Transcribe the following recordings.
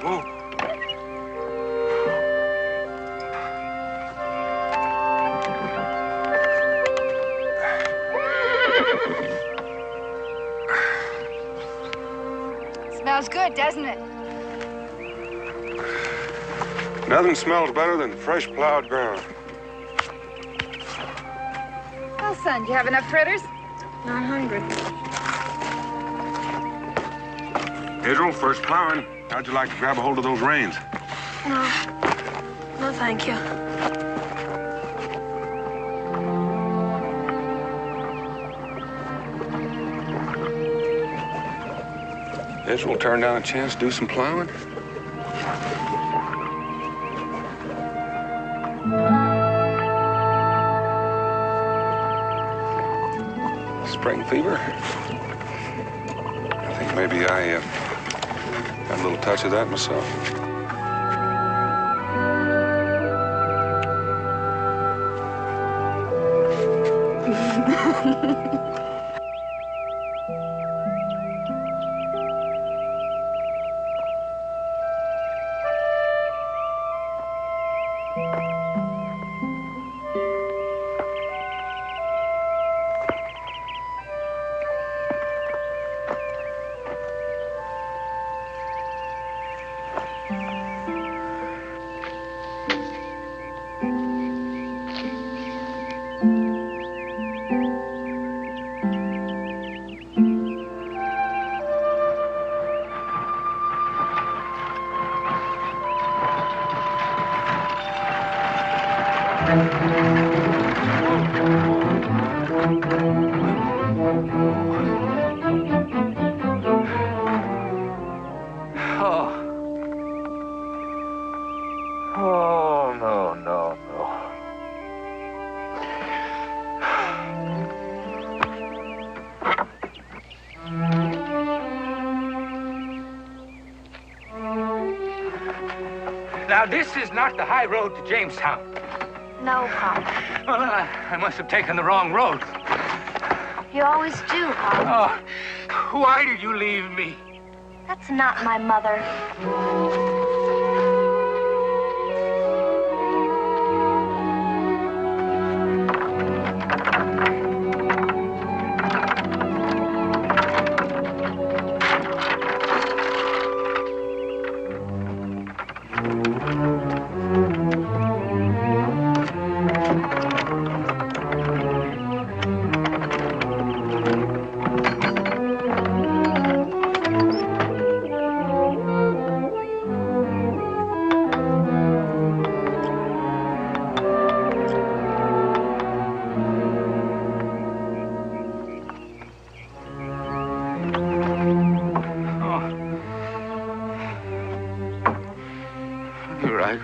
Whoa. Smells good, doesn't it? Nothing smells better than fresh plowed ground. Well, son, do you have enough fritters? Not hungry. Israel, first plowing. How'd you like to grab a hold of those reins? No. No, thank you. Israel turned down a chance to do some plowing? Spring fever? I think maybe I got a little touch of that myself. Now, this is not the high road to Jamestown. No, Pop. Well, I must have taken the wrong road. You always do, Pop. Oh, why did you leave me? That's not my mother.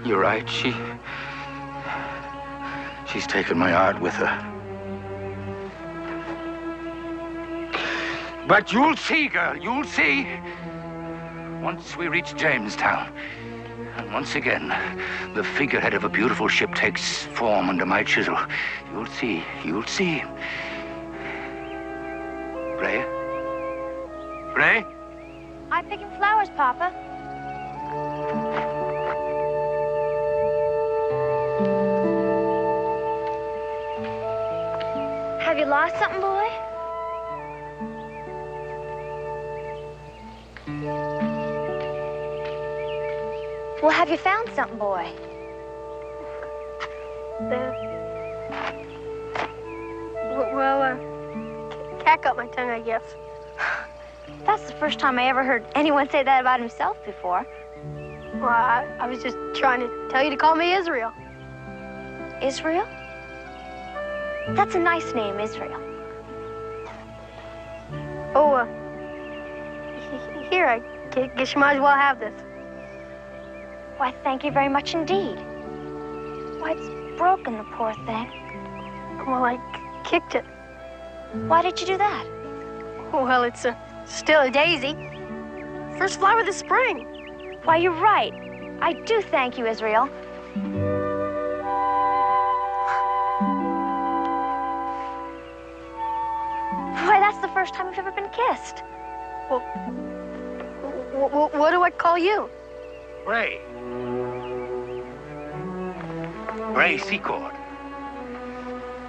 You're right. She's taken my art with her. But you'll see, girl, you'll see. Once we reach Jamestown, and once again, the figurehead of a beautiful ship takes form under my chisel. You'll see, you'll see. Ray? Ray? I'm picking flowers, Papa. Have you lost something, boy? Well, have you found something, boy? Cat got my tongue, I guess. That's the first time I ever heard anyone say that about himself before. Well, I was just trying to tell you to call me Israel. Israel? That's a nice name, Israel. Oh, here, I guess you might as well have this. Why, thank you very much indeed. Why, it's broken, the poor thing. Well, I kicked it. Why did you do that? Well, it's still a daisy. First flower of the spring. Why, you're right. I do thank you, Israel. Why, that's the first time we've ever been kissed. Well, what do I call you? Ray. Ray Secord.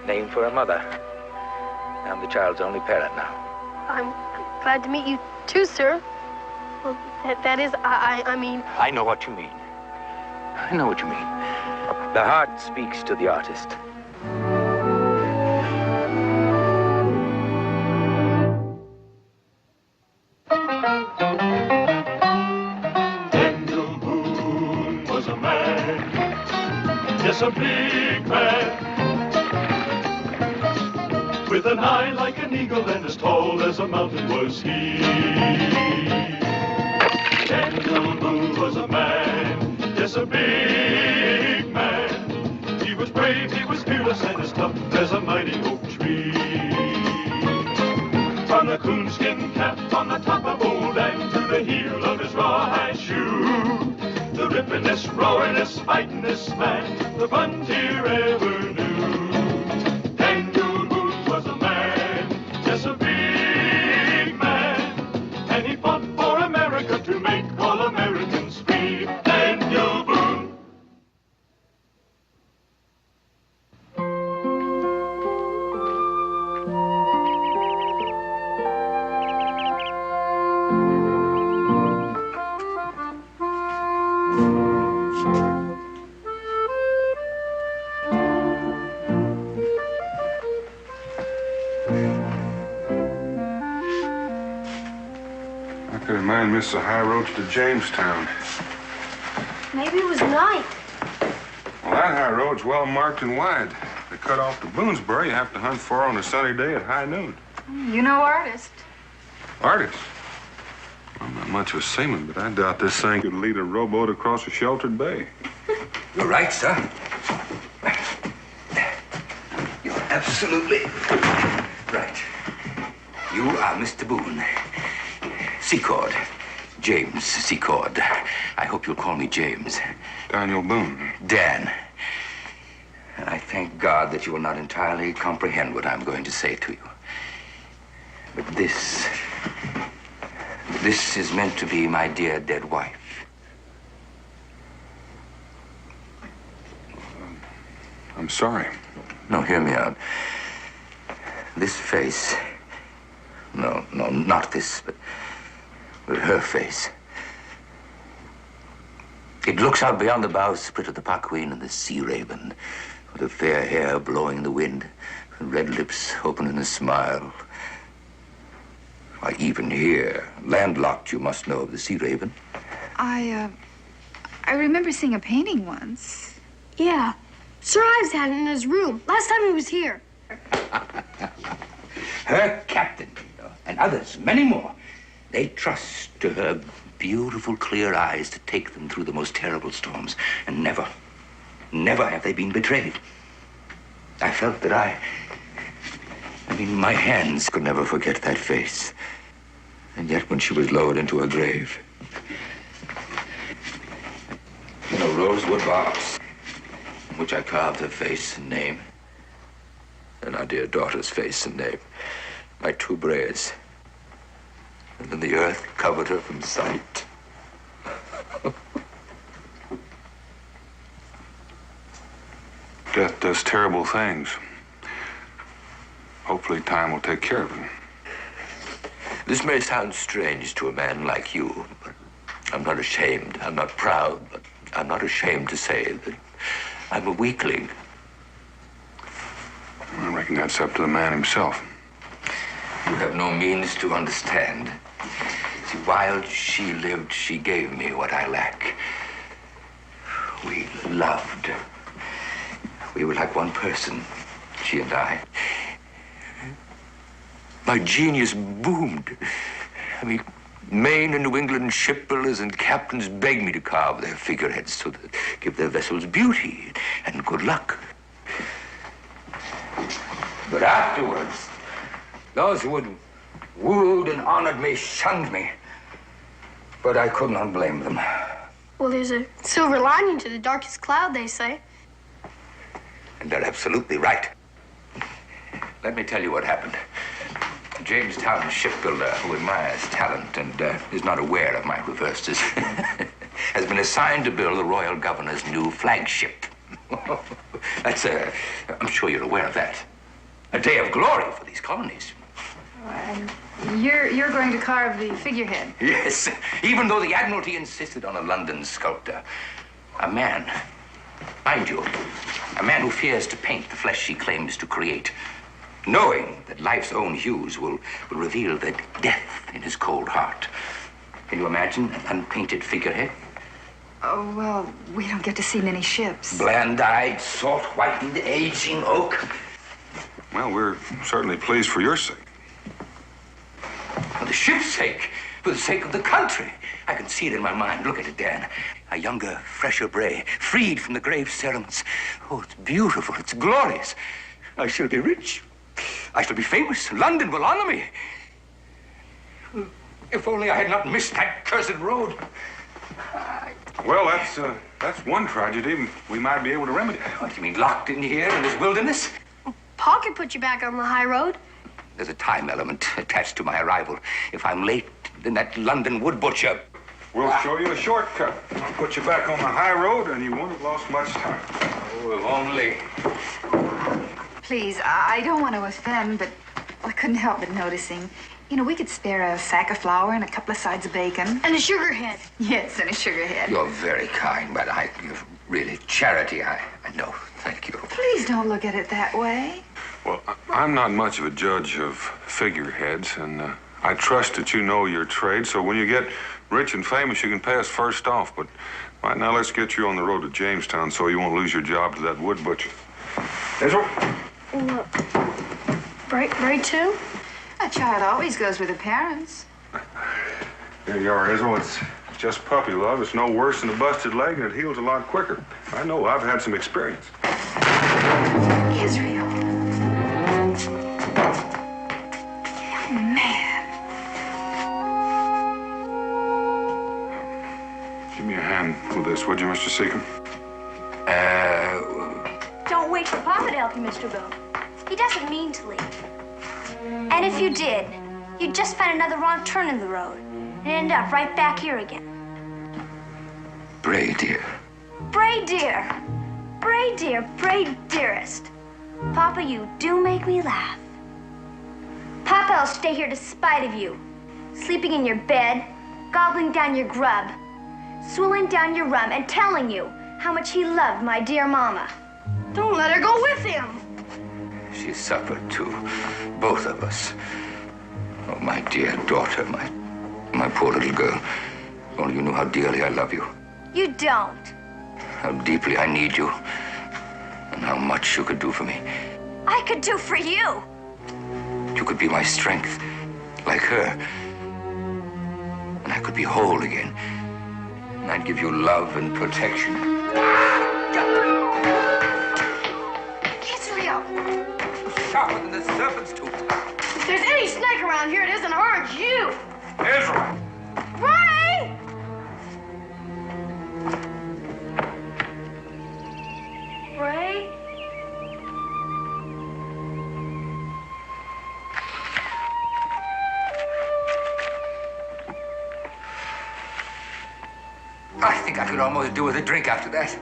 Named for her mother. I'm the child's only parent now. I'm glad to meet you too, sir. Well, that is, I mean... I know what you mean. I know what you mean. The heart speaks to the artist. Daniel Boone was a man, yes, a big man, with an eye like an eagle and as tall as a mountain was he. Daniel Boone was a man, yes, a big man. He was brave, he was fearless, and as tough as a mighty oak tree. From the coonskin cap on the top of old and to the heel of his rawhide shoe, the rippin'est, roaring'est, fighting'est man the frontier ever knew. Daniel Boone was a man, yes, a big man, and he fought for America to make all Americans free. Daniel Boone. I could have mine missed the high roads to Jamestown. Maybe it was night. Well, that high road's well marked and wide. To cut off to Boonesboro, you have to hunt for on a sunny day at high noon. You know artist. Artist? I'm not much of a seaman, but I doubt this thing could lead a rowboat across a sheltered bay. You're right, sir. You're absolutely right. You are Mr. Boone. Secord. James Secord. I hope you'll call me James. Daniel Boone. Dan. And I thank God that you will not entirely comprehend what I'm going to say to you. But this is meant to be my dear dead wife. I'm sorry. No, hear me out. This face... No, not this, but her face. It looks out beyond the bowsprit of the Paquin and the Sea Raven, with her fair hair blowing in the wind, her red lips open in a smile. Why, even here, landlocked, you must know of the Sea Raven. I remember seeing a painting once. Yeah. Sir Ives had it in his room last time he was here. Her captain, and others, many more, they trust to her beautiful, clear eyes to take them through the most terrible storms. And never have they been betrayed. I felt that my hands could never forget that face. And yet when she was lowered into her grave, in a rosewood box, in which I carved her face and name, and our dear daughter's face and name, my two braids, and then the earth covered her from sight. Death does terrible things. Hopefully time will take care of him. This may sound strange to a man like you, but I'm not ashamed. I'm not proud, but I'm not ashamed to say that I'm a weakling. I reckon that's up to the man himself. You have no means to understand. See, while she lived, she gave me what I lack. We loved. We were like one person, she and I. My genius boomed. I mean, Maine and New England shipbuilders and captains begged me to carve their figureheads so that give their vessels beauty and good luck. But afterwards, those who had wooed and honored me shunned me. But I could not blame them. Well, there's a silver lining to the darkest cloud, they say. And they're absolutely right. Let me tell you what happened. A Jamestown shipbuilder who admires talent and is not aware of my reverses has been assigned to build the royal governor's new flagship. That's I'm sure you're aware of that. A day of glory for these colonies. And you're going to carve the figurehead. Yes, even though the Admiralty insisted on a London sculptor. A man, mind you, a man who fears to paint the flesh he claims to create, knowing that life's own hues will reveal the death in his cold heart. Can you imagine an unpainted figurehead? Oh, well, we don't get to see many ships. Bland-eyed, salt-whitened, aging oak. Well, we're certainly pleased for your sake. For the ship's sake, for the sake of the country. I can see it in my mind. Look at it, Dan. A younger, fresher Bray, freed from the grave cerements. Oh, it's beautiful. It's glorious. I shall be rich. I shall be famous. London will honor me. If only I had not missed that cursed road. Well, that's one tragedy we might be able to remedy. What, you mean locked in here in this wilderness? Pa could put you back on the high road. There's a time element attached to my arrival. If I'm late, then that London wood butcher... We'll show you a shortcut. I'll put you back on the high road, and you won't have lost much time. Oh, if only. Please, I don't want to offend, but I couldn't help but noticing. You know, we could spare a sack of flour and a couple of sides of bacon. And a sugar head. Yes, and a sugar head. You're very kind, but you're really charity. I know. Thank you. Please don't look at it that way. Well, I'm not much of a judge of figureheads, and I trust that you know your trade, so when you get rich and famous, you can pay us first off. But right now, let's get you on the road to Jamestown so you won't lose your job to that wood butcher. Israel? Bray too? A child always goes with her parents. Here you are, Israel. It's just puppy love. It's no worse than a busted leg, and it heals a lot quicker. I know. I've had some experience. Israel. Oh, man. Give me a hand with this, would you, Mr. Seacombe? Don't wait for Papa to help you, Mr. Boone. He doesn't mean to leave. And if you did, you'd just find another wrong turn in the road and end up right back here again. Bray, dear. Bray, dear. Bray, dear. Bray, dearest. Papa, you do make me laugh. Papa, I'll stay here despite of you. Sleeping in your bed, gobbling down your grub, swilling down your rum, and telling you how much he loved my dear mama. Don't let her go with him. She suffered too, both of us. Oh, my dear daughter, my poor little girl. If only you knew how dearly I love you. You don't. How deeply I need you. And how much you could do for me. I could do for you. You could be my strength, like her. And I could be whole again. And I'd give you love and protection. Israel! Sharper than the serpent's tooth. If there's any snake around here, it isn't her, it's you. Israel! Bray! Bray? I think I could almost do with a drink after that.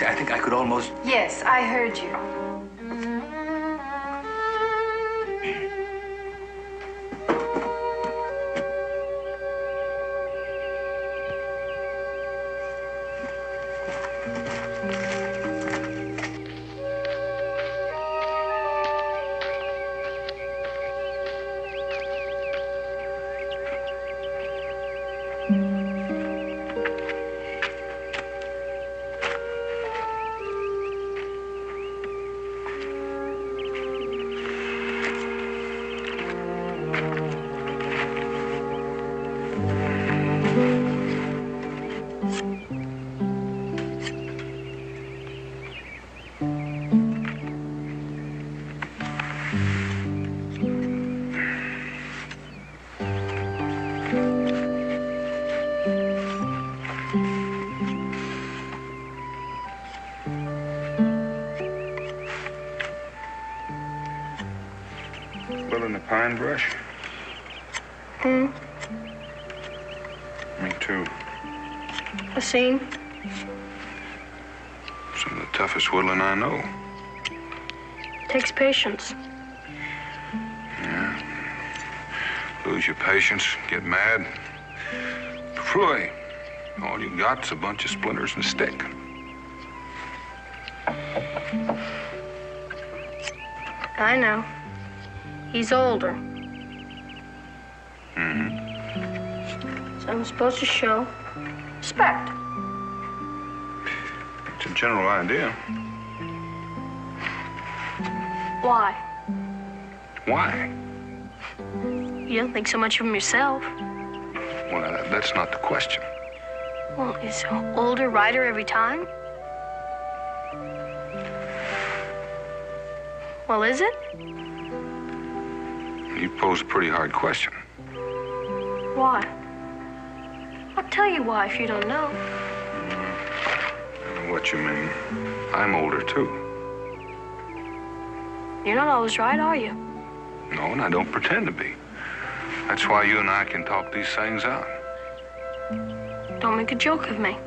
I think I could almost... Yes, I heard you. Well, in the pine brush? too. A scene? Some of the toughest whittling I know. Takes patience. Yeah. Lose your patience, get mad. Pfui. All you got's a bunch of splinters and a stick. I know. He's older. Mm-hmm. So I'm supposed to show respect. It's a general idea. Why? Why? You don't think so much of him yourself. Well, that's not the question. Well, is older righter every time? Well, is it? You pose a pretty hard question. Why? I'll tell you why if you don't know. I know what you mean. I'm older, too. You're not always right, are you? No, and I don't pretend to be. That's why you and I can talk these things out. Don't make a joke of me.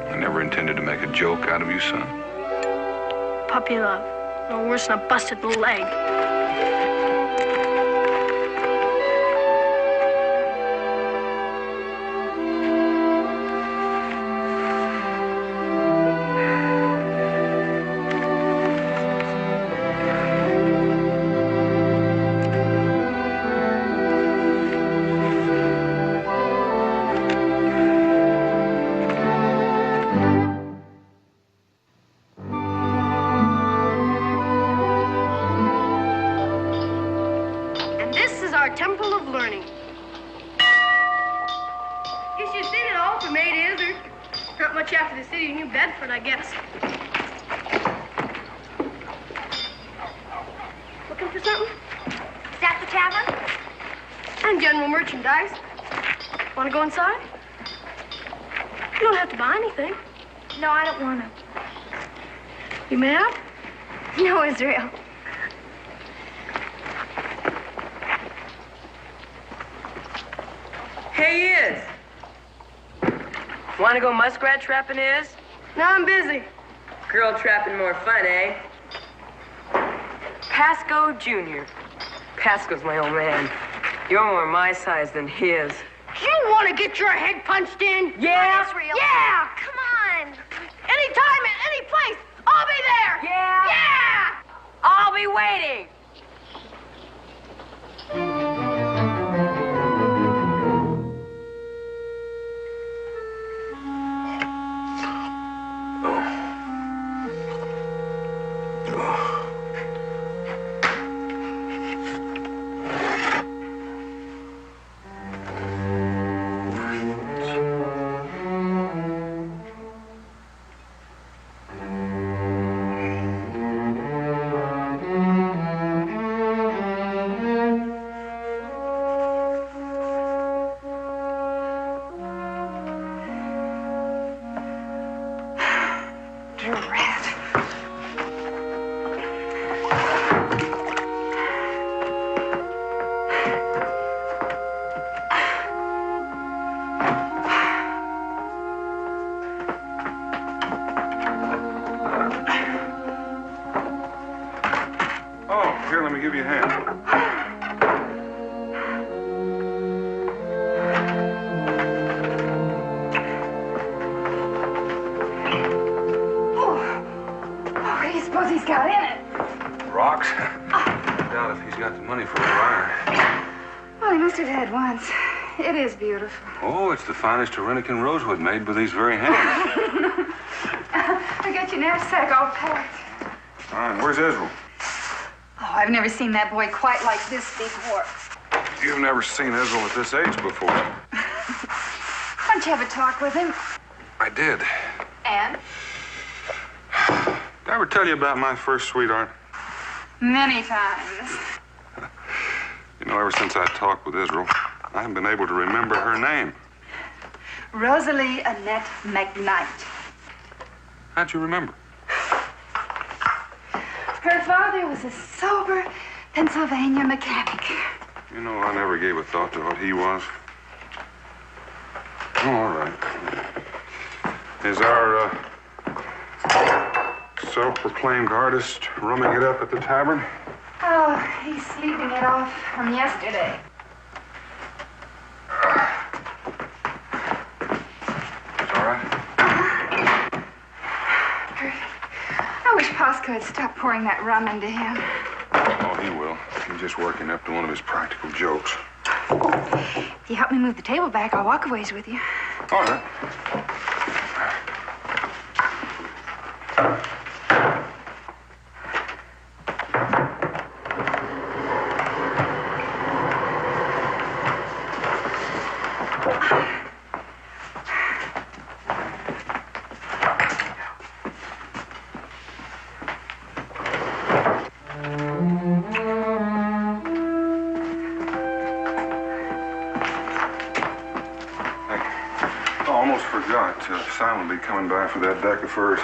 I never intended to make a joke out of you, son. Puppy love. No worse than a busted leg. Temple of Learning. Guess you've seen it all from A to Izzard. Not much after the city of New Bedford, I guess. Looking for something? Is that the tavern? And general merchandise. Want to go inside? You don't have to buy anything. No, I don't want to. You mad? No, Israel. Hey, Iz. Want to go muskrat trapping, Iz? No, I'm busy. Girl trapping more fun, eh? Pasco Jr. Pasco's my old man. You're more my size than his. You want to get your head punched in? Yeah? Israel. Yeah! Come on. Anytime, at any place, I'll be there! Yeah? Yeah! I'll be waiting. Here, let me give you a hand. What do you suppose he's got in it? Rocks? I doubt if he's got the money for a wire. Well, he must have had once. It is beautiful. Oh, it's the finest Arenican rosewood made with these very hands. I got your knapsack all packed. Fine. Where's Israel? Oh, I've never seen that boy quite like this before. You've never seen Israel at this age before. Why don't you have a talk with him? I did. And? Did I ever tell you about my first sweetheart? Many times. You know, ever since I talked with Israel, I haven't been able to remember her name. Rosalie Annette McKnight. How'd you remember? Her father was a sober Pennsylvania mechanic. You know, I never gave a thought to what he was. All right. Is our self-proclaimed artist rumming it up at the tavern? Oh, he's sleeping it off from yesterday. It's all right? I wish Pasco had stopped pouring that rum into him. Oh, he will. He's just working up to one of his practical jokes. If you help me move the table back, I'll walk a ways with you. All right. Simon will be coming by for that deck of furs.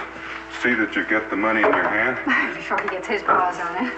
See that you get the money in your hand. Before he gets his paws on it.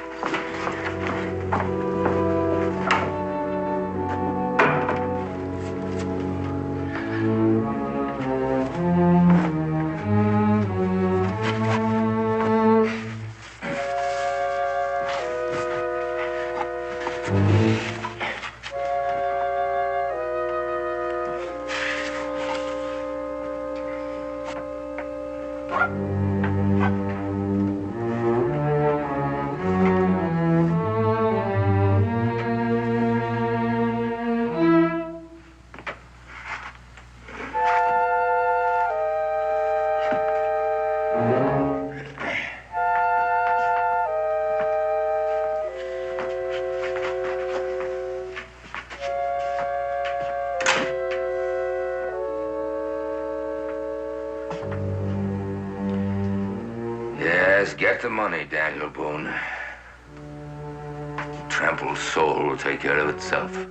Get the money, Daniel Boone. Trample's soul will take care of itself.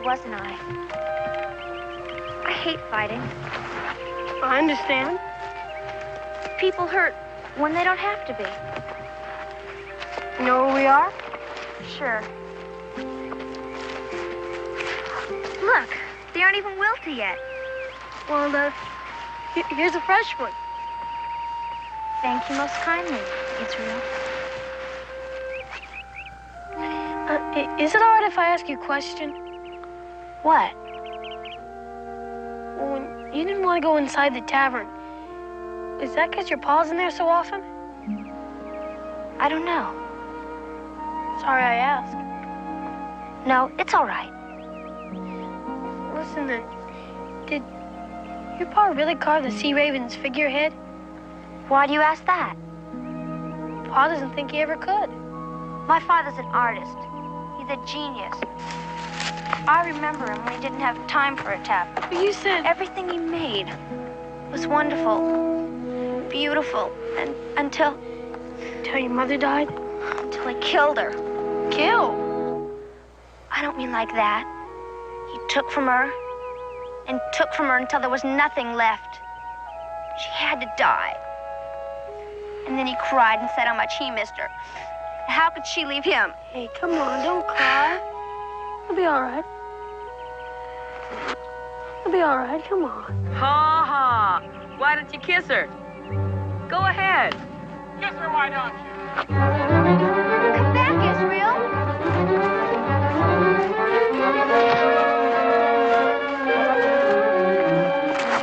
Wasn't I? I hate fighting. I understand. People hurt when they don't have to be. You know where we are? Sure. Look, they aren't even wilted yet. Well, here's a fresh one. Thank you most kindly, Israel. Is it all right if I ask you a question? What? Well, when you didn't want to go inside the tavern, is that because your pa's in there so often? I don't know. Sorry I asked. No, it's all right. Listen then, did your pa really carve the sea raven's figurehead? Why do you ask that? Pa doesn't think he ever could. My father's an artist. He's a genius. I remember him when he didn't have time for a tavern. But you said everything he made was wonderful, beautiful, and until your mother died? Until he killed her. Kill? I don't mean like that. He took from her and took from her until there was nothing left. She had to die. And then he cried and said how much he missed her. How could she leave him? Hey, come on, don't cry. It'll be all right. It'll be all right, come on. Ha ha. Why don't you kiss her? Go ahead. Kiss her, why don't you? Come back, Israel.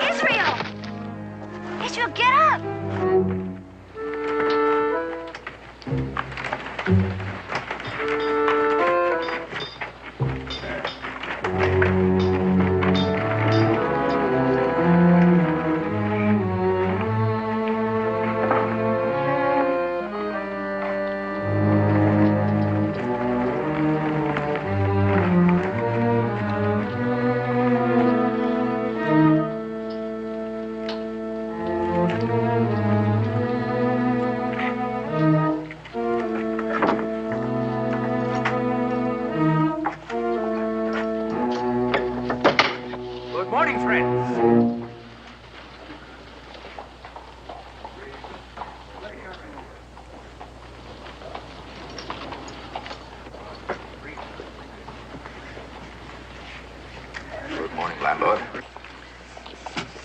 Israel! Good morning, friends. Good morning, landlord.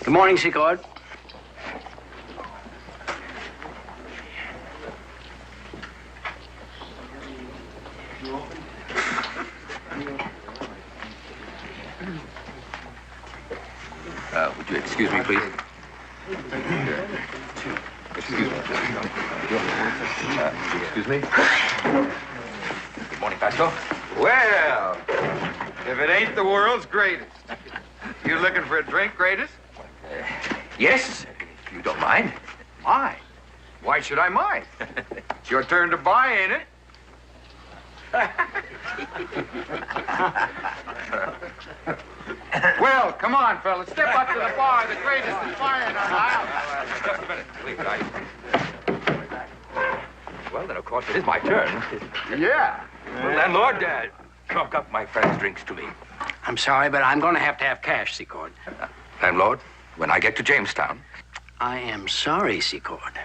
Good morning, Secord. Would you excuse me, please? Excuse me. Excuse me. Good morning, Pasco. Well, if it ain't the world's greatest. You looking for a drink, greatest? Yes, if you don't mind. Mine? Why should I mind? It's your turn to buy, ain't it? Well, come on, fellas. Step up to the bar. The greatest is firing on the house. Just a minute, please. Well, then, of course, it is my turn. Yeah. Well, landlord, chalk up my friend's drinks to me. I'm sorry, but I'm going to have cash, Secord. Landlord, when I get to Jamestown. I am sorry, Secord.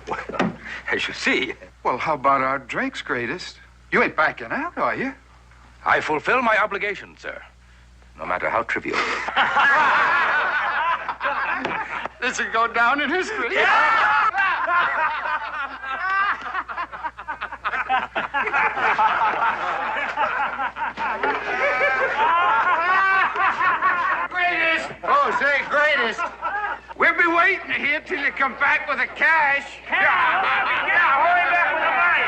Well, as you see, Well, how about our drinks, greatest? You ain't backing out, are you? I fulfill my obligation, sir. No matter how trivial. This will go down in history. Greatest! Oh, say, greatest. We'll be waiting here till you come back with the cash. Yeah, hurry back with the money.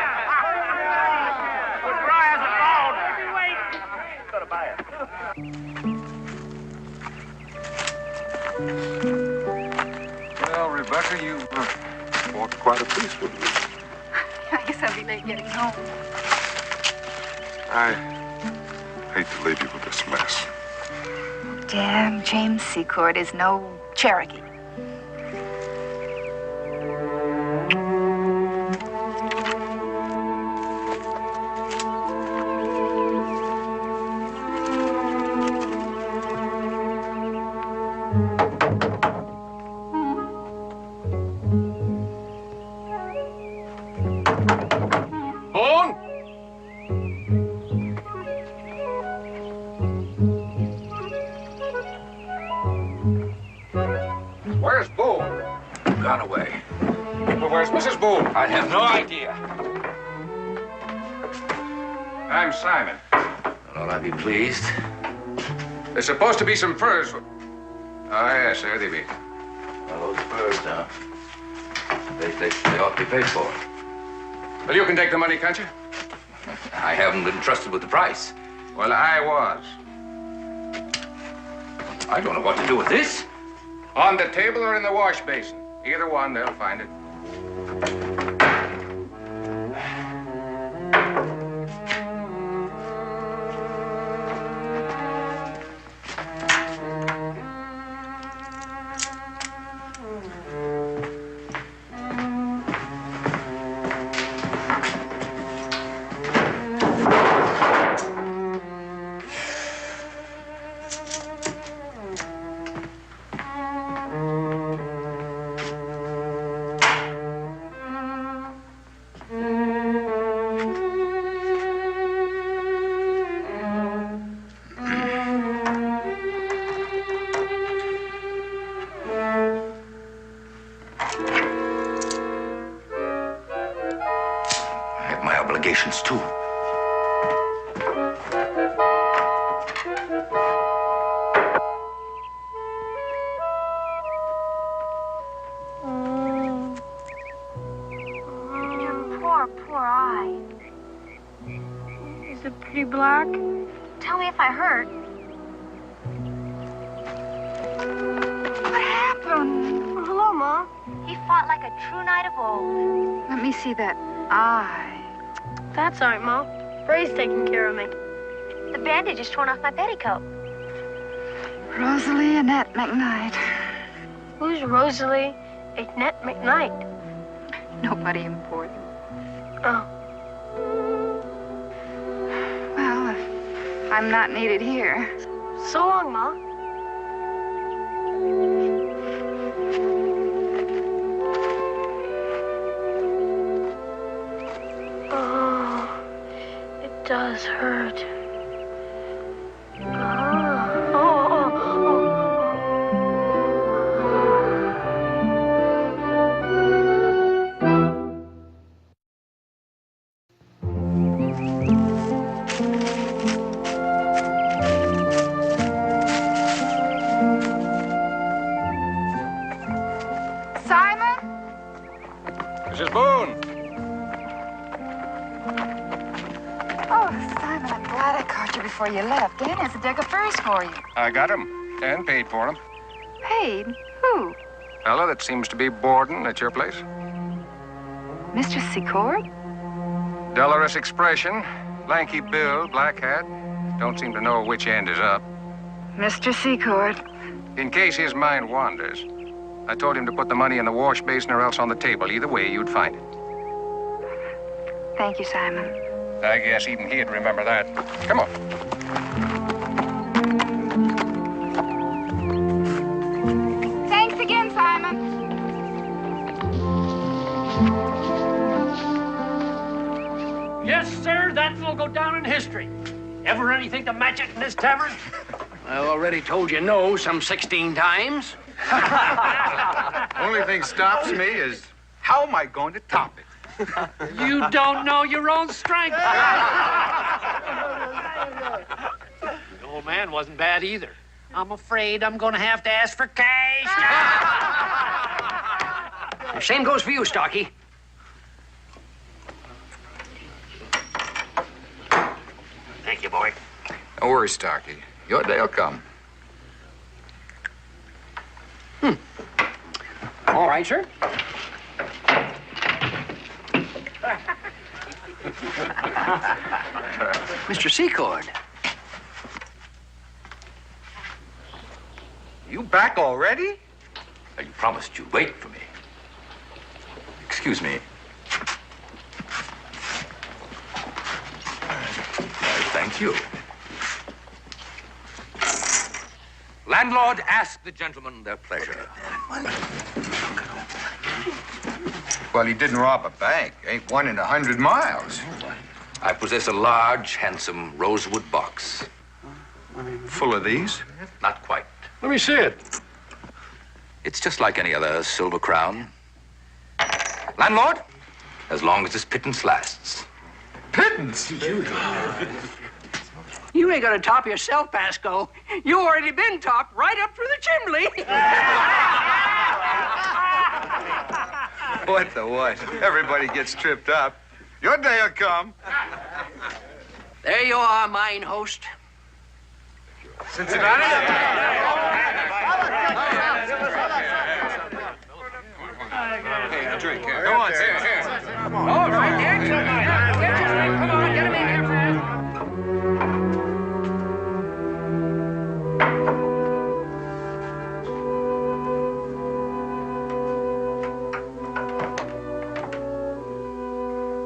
We're dry as a bone. Wait. Go to buy it. Well, Rebecca, you walked quite a piece with me. I guess I'll be late getting home. I hate to leave you with this mess. Damn, James Secord is no Cherokee. Boone? Where's Boone? Gone away. Well, where's Mrs. Boone? I have no idea. I'm Simon. Well, I'll be pleased. There's supposed to be some furs. Oh, yes, there they be. Well, those furs, they ought to be paid for. Well, you can take the money, can't you? I haven't been trusted with the price. Well, I was. I don't know what to do with this. On the table or in the wash basin. Either one, they'll find it. I have my obligations, too. You poor poor eye. Is it pretty black? Tell me if I hurt. What happened? Oh, hello, Ma. He fought like a true knight of old. Let me see that eye. That's all right, Ma. Bray's taking care of me. The bandage is torn off my petticoat. Rosalie Annette McKnight. Who's Rosalie Annette McKnight? Nobody important. Oh. Well, if I'm not needed here. So long, Ma. Oh, it does hurt. Simon? Mrs. Boone! Oh, Simon, I'm glad I caught you before you left. Dan has a deck of furs for you. I got him and paid for him. Paid? Who? Fella that seems to be boarding at your place. Mr. Secord? Dolorous expression, lanky build, black hat. Don't seem to know which end is up. Mr. Secord. In case his mind wanders, I told him to put the money in the wash basin or else on the table. Either way, you'd find it. Thank you, Simon. I guess even he'd remember that. Come on. Thanks again, Simon. Yes, sir, that will go down in history. Ever anything to match it in this tavern? I already told you no some 16 times. Only thing stops me is how am I going to top it? You don't know your own strength. The old man wasn't bad either. I'm afraid I'm going to have to ask for cash. The same goes for you, Starkey. Thank you, boy. Don't worry, Starkey. Your day'll come. All right, sir. Mr. Secord. You back already? You promised you'd wait for me. Excuse me. Thank you. Landlord, ask the gentlemen their pleasure. Well, he didn't rob a bank. Ain't one in 100 miles. I possess a large, handsome rosewood box. Full of these? Not quite. Let me see it. It's just like any other silver crown. Landlord, as long as this pittance lasts. Pittance? You ain't gonna top yourself, Pasco. You already been topped right up through the chimney. What the what? Everybody gets tripped up. Your day'll come. There you are, mine host. Cincinnati? Hey, a drink here. Go on, here. All right, there. Get your drink. Come on, get him in here fast.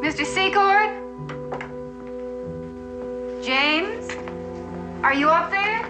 Mr. Secord? James? Are you up there?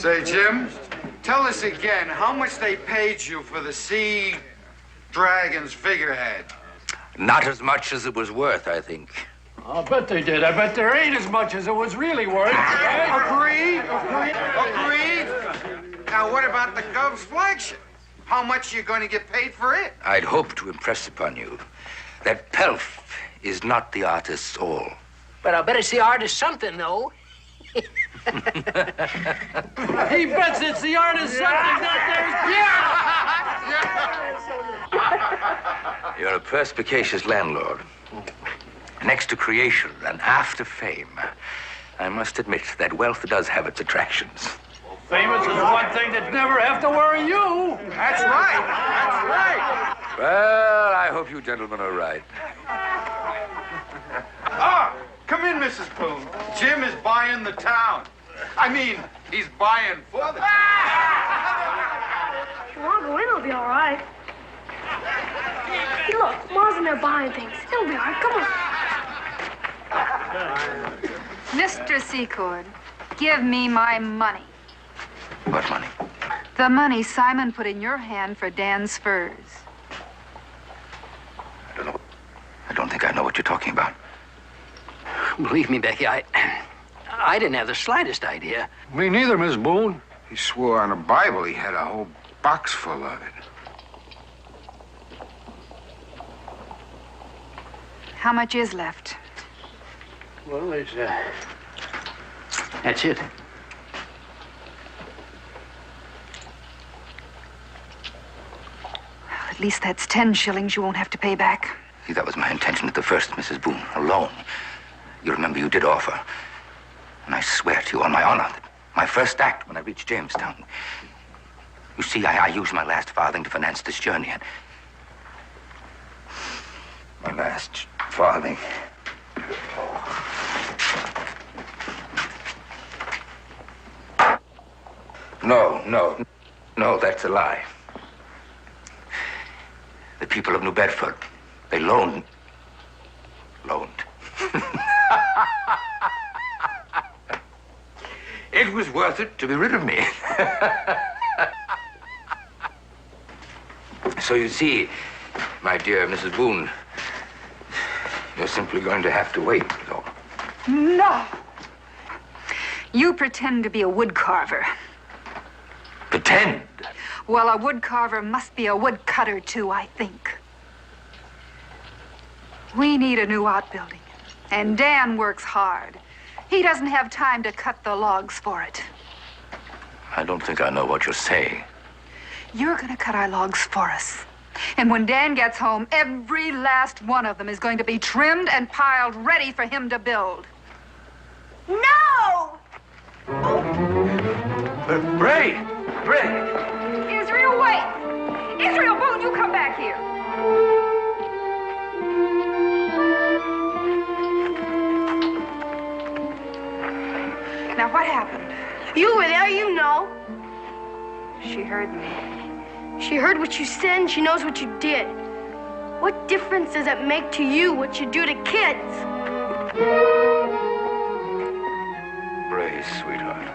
Say, Jim, tell us again how much they paid you for the Sea Dragon's figurehead. Not as much as it was worth, I think. I'll bet they did. I bet there ain't as much as it was really worth. Agreed. Now, what about the Gov's flagship? How much are you going to get paid for it? I'd hope to impress upon you that pelf is not the artist's all. But I'll bet it's the artist something, though. He bets it's the artist something, not theirs. You're a perspicacious landlord. Next to creation and after fame, I must admit that wealth does have its attractions. Famous is one thing that never have to worry you. That's right. Well, I hope you gentlemen are right. Come in, Mrs. Boone. Jim is buying the town. I mean, he's buying for the town. If you want to go in, it'll be all right. Hey, look, Ma's in there buying things. It'll be all right. Come on. Mr. Secord, give me my money. What money? The money Simon put in your hand for Dan's furs. I don't think I know what you're talking about. Believe me, Becky, I didn't have the slightest idea. Me neither, Miss Boone. He swore on a Bible he had a whole box full of it. How much is left? Well, that's it. At least that's 10 shillings you won't have to pay back. See, that was my intention at the first, Mrs. Boone. A loan. You remember you did offer. And I swear to you on my honor that my first act when I reached Jamestown. You see, I used my last farthing to finance this journey. And my last farthing. No, that's a lie. The people of New Bedford, they loaned. It was worth it to be rid of me. So you see, my dear Mrs. Boone, you're simply going to have to wait, though. No. You pretend to be a wood carver. Pretend? Well, a wood carver must be a wood cutter, too, I think. We need a new outbuilding, and Dan works hard. He doesn't have time to cut the logs for it. I don't think I know what you're saying. You're gonna cut our logs for us. And when Dan gets home, every last one of them is going to be trimmed and piled ready for him to build. No! Bray! Israel, wait! Israel, Boone, you come back here. Now, what happened? You were there, you know. She heard me. She heard what you said and she knows what you did. What difference does it make to you what you do to kids? Bray, sweetheart.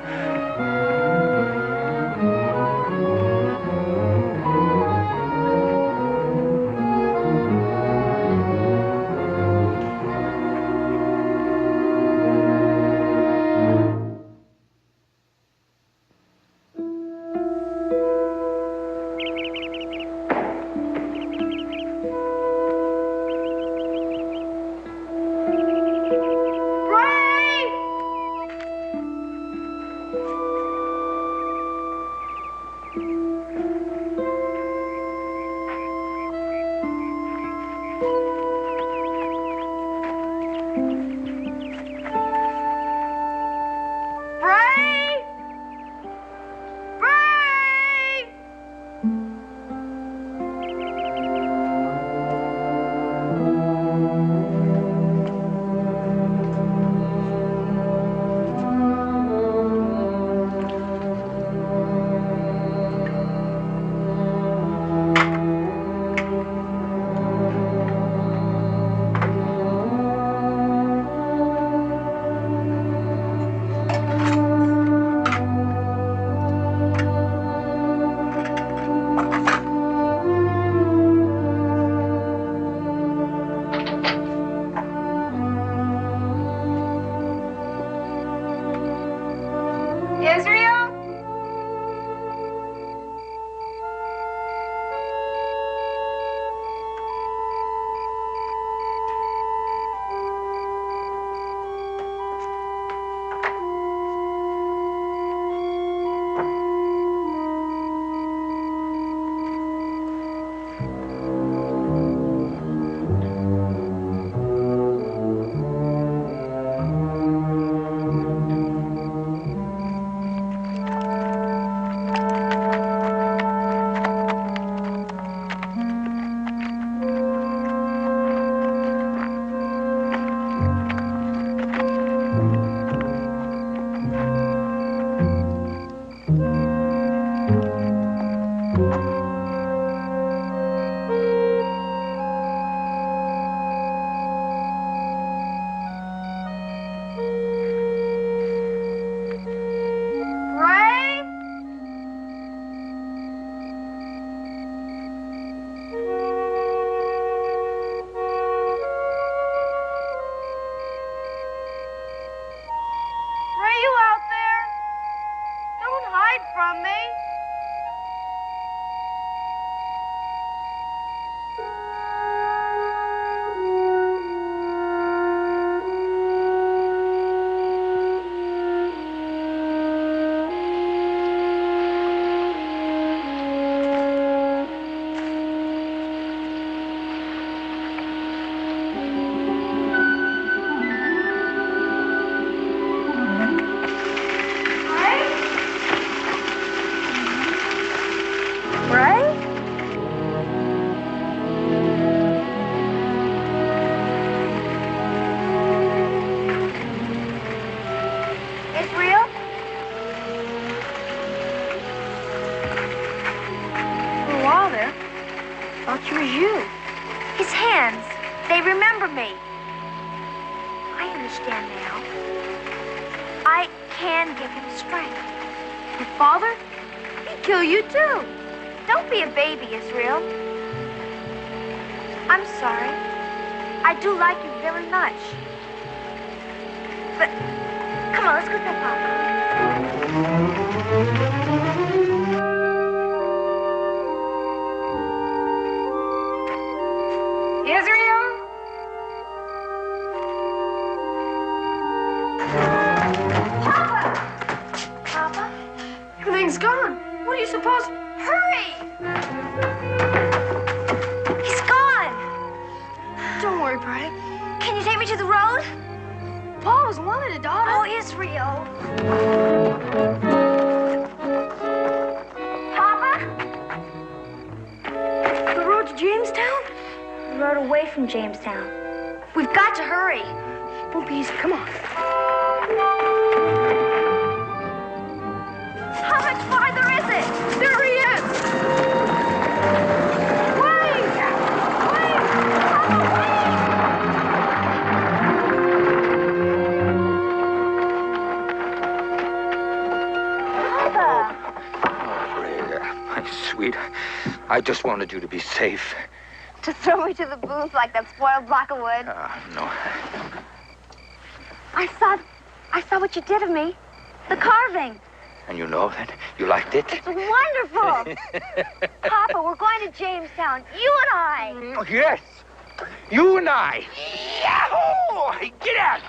you. His hands, they remember me. I understand now. I can give him strength. Your father? He'd kill you too. Don't be a baby, Israel. I'm sorry. I do like you very much. But, come on, let's go tell Papa. Israel? Papa? Everything's gone. What do you suppose? Hurry! He's gone. Don't worry, Bray. Can you take me to the road? Paul was wanted a daughter. Oh, Israel. Papa? The road to Jamestown? The road away from Jamestown. We've got to hurry. Won't be easy. Come on. How much farther is it? There he is! Wait! Wait! Papa, My sweet, I just wanted you to be safe. To throw me to the booth like that spoiled block of wood. No. I saw what you did of me. The carving. And you know that? You liked it? It's wonderful. Papa, we're going to Jamestown. You and I. Yes. You and I. Yahoo! Get out!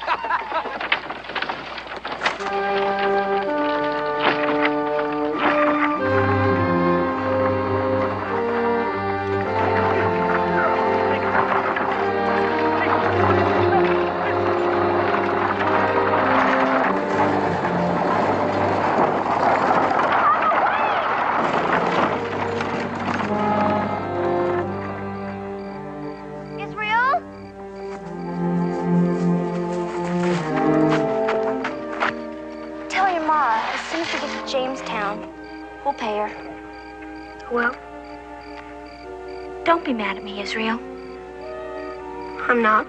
Israel? Tell your ma, as soon as we get to Jamestown, we'll pay her. Well, Don't be mad at me, Israel. I'm not.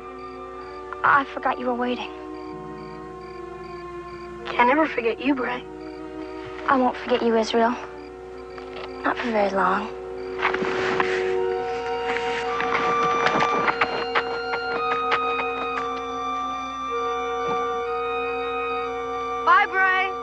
I forgot you were waiting. Can't ever forget you, Bray. I won't forget you, Israel. Not for very long. Bye, Bray.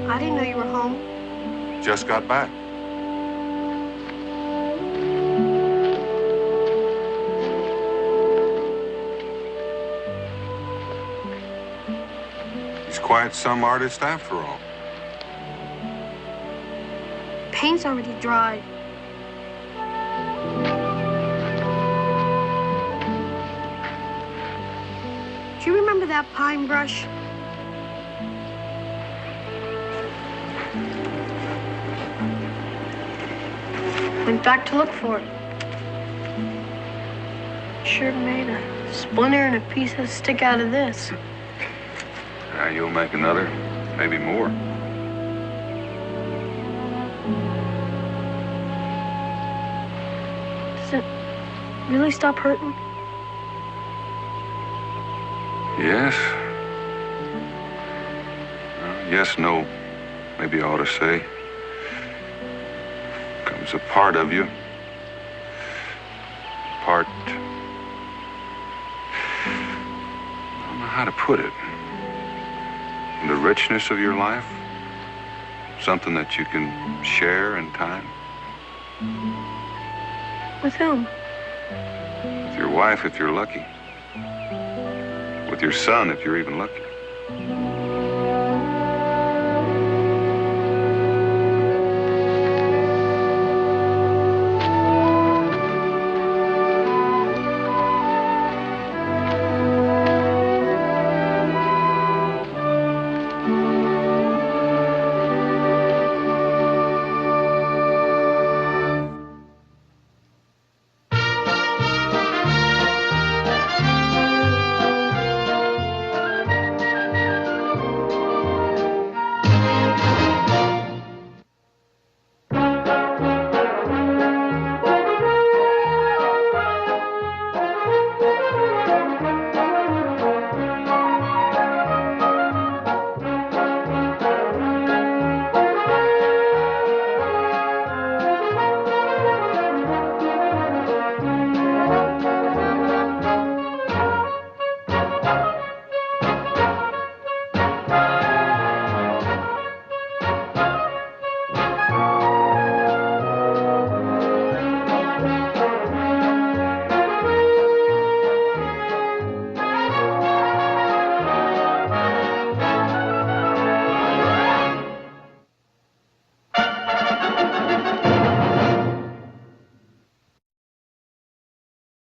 I didn't know you were home. Just got back. He's quite some artist after all. Paint's already dried. Do you remember that pine brush? Went back to look for it. Sure made a splinter and a piece of stick out of this. Now you'll make another, maybe more. Does it really stop hurting? Yes. Yes, no. Maybe I ought to say. Comes a part of you. Part... I don't know how to put it. The richness of your life Something that you can share in time? With whom? With your wife, if you're lucky. With your son, if you're even lucky.